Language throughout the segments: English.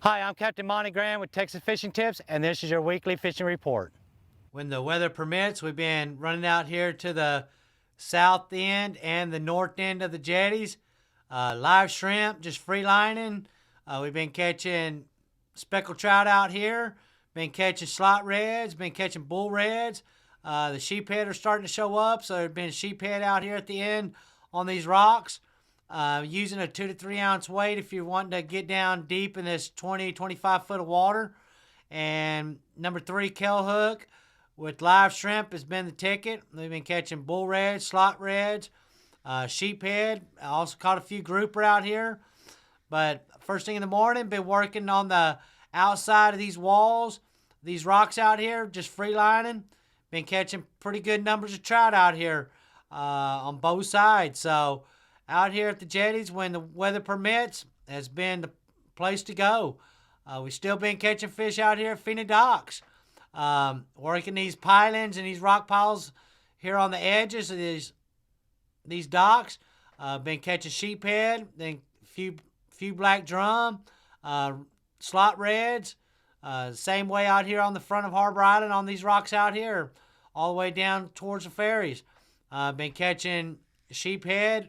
Hi, I'm Captain Monty Graham with Texas Fishing Tips, and this is your weekly fishing report. When the weather permits, we've been running out here to the south end and the north end of the jetties. Live shrimp, just free lining. We've been catching speckled trout out here, been catching slot reds, been catching bull reds. The sheephead are starting to show up, so there's been sheephead out here at the end on these rocks. Using a 2 to 3 ounce weight if you're wanting to get down deep in this 25 foot of water. And number 3, Kell hook with live shrimp has been the ticket. We've been catching bull reds, slot reds, sheephead. I also caught a few grouper out here. But first thing in the morning, been working on the outside of these walls, these rocks out here, just free lining. Been catching pretty good numbers of trout out here on both sides. So out here at the jetties, when the weather permits, has been the place to go. We've still been catching fish out here at Fina Docks. Working these pilings and these rock piles here on the edges of these docks. Been catching sheephead, then few black drum, slot reds. Same way out here on the front of Harbor Island on these rocks out here, all the way down towards the ferries. Been catching sheephead,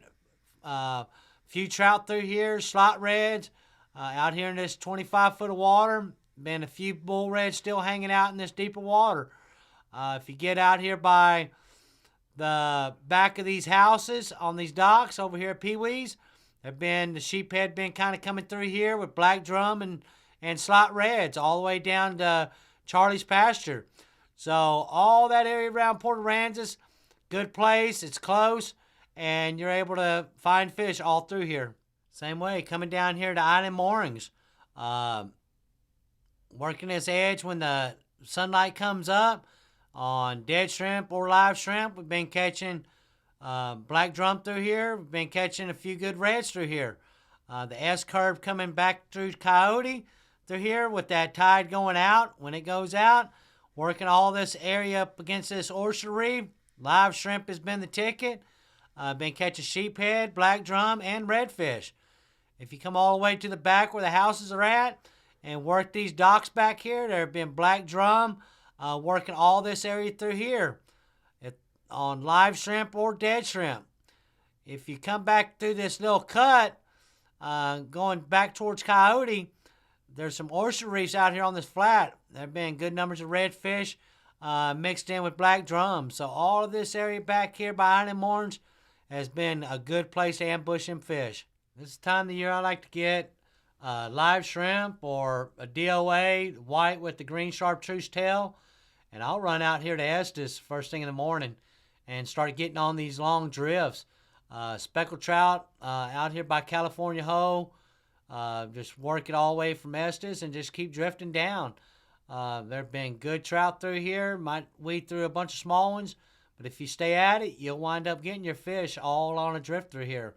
few trout through here, slot reds, out here in this 25 foot of water. Been a few bull reds still hanging out in this deeper water. If you get out here by the back of these houses on these docks over here at Pee Wee's, the sheephead been kind of coming through here with black drum and slot reds all the way down to Charlie's pasture. So all that area around Port Aransas, good place. It's close, and you're able to find fish all through here. Same way, coming down here to Island Moorings. Working this edge when the sunlight comes up on dead shrimp or live shrimp. We've been catching black drum through here. We've been catching a few good reds through here. The S-curve coming back through Coyote through here with that tide going out. When it goes out, working all this area up against this oyster reef. Live shrimp has been the ticket. Been catching sheephead, black drum, and redfish. If you come all the way to the back where the houses are at and work these docks back here, there have been black drum working all this area through here on live shrimp or dead shrimp. If you come back through this little cut, going back towards Coyote, there's some oyster reefs out here on this flat. There have been good numbers of redfish mixed in with black drum. So all of this area back here by Island Moorings has been a good place to ambush them fish. This is the time of the year I like to get live shrimp or a DOA, white with the green chartreuse tail. And I'll run out here to Estes first thing in the morning and start getting on these long drifts. Speckled trout out here by California Hoe. Just work it all the way from Estes and just keep drifting down. There have been good trout through here. Might weed through a bunch of small ones. But if you stay at it, you'll wind up getting your fish all on a drift through here.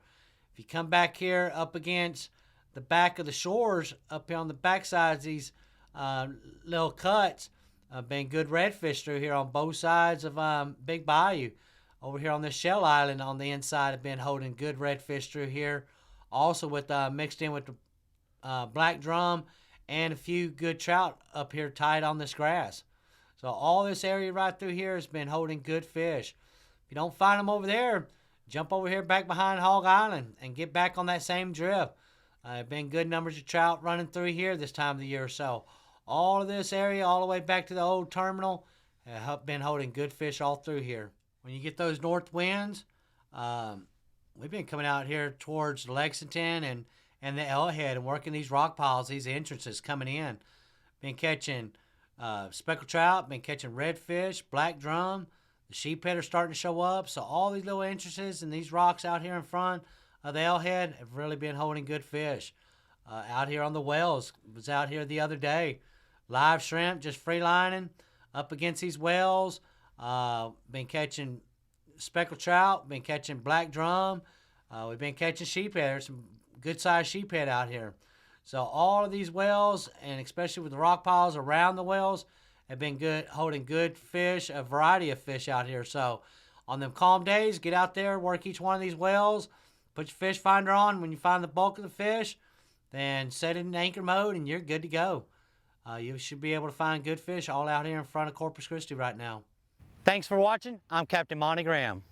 If you come back here up against the back of the shores, up here on the back sides of these little cuts, been good redfish through here on both sides of Big Bayou. Over here on this shell island on the inside, have been holding good redfish through here. Also with mixed in with the black drum and a few good trout up here tied on this grass. So all this area right through here has been holding good fish. If you don't find them over there, jump over here back behind Hog Island and get back on that same drift. Been good numbers of trout running through here this time of the year or so. All of this area, all the way back to the old terminal, have been holding good fish all through here. When you get those north winds, we've been coming out here towards Lexington and the L-head and working these rock piles, these entrances coming in. Been catching speckled trout, been catching redfish, black drum. The sheephead are starting to show up. So all these little entrances and these rocks out here in front of the L-head have really been holding good fish. Out here on the wells, was out here the other day. Live shrimp, just free lining up against these wells. Been catching speckled trout, been catching black drum. We've been catching sheephead. There's some good-sized sheephead out here. So all of these wells, and especially with the rock piles around the wells, have been good, holding good fish, a variety of fish out here. So on them calm days, get out there, work each one of these wells, put your fish finder on. When you find the bulk of the fish, then set it in anchor mode and you're good to go. You should be able to find good fish all out here in front of Corpus Christi right now. Thanks for watching. I'm Captain Monty Graham.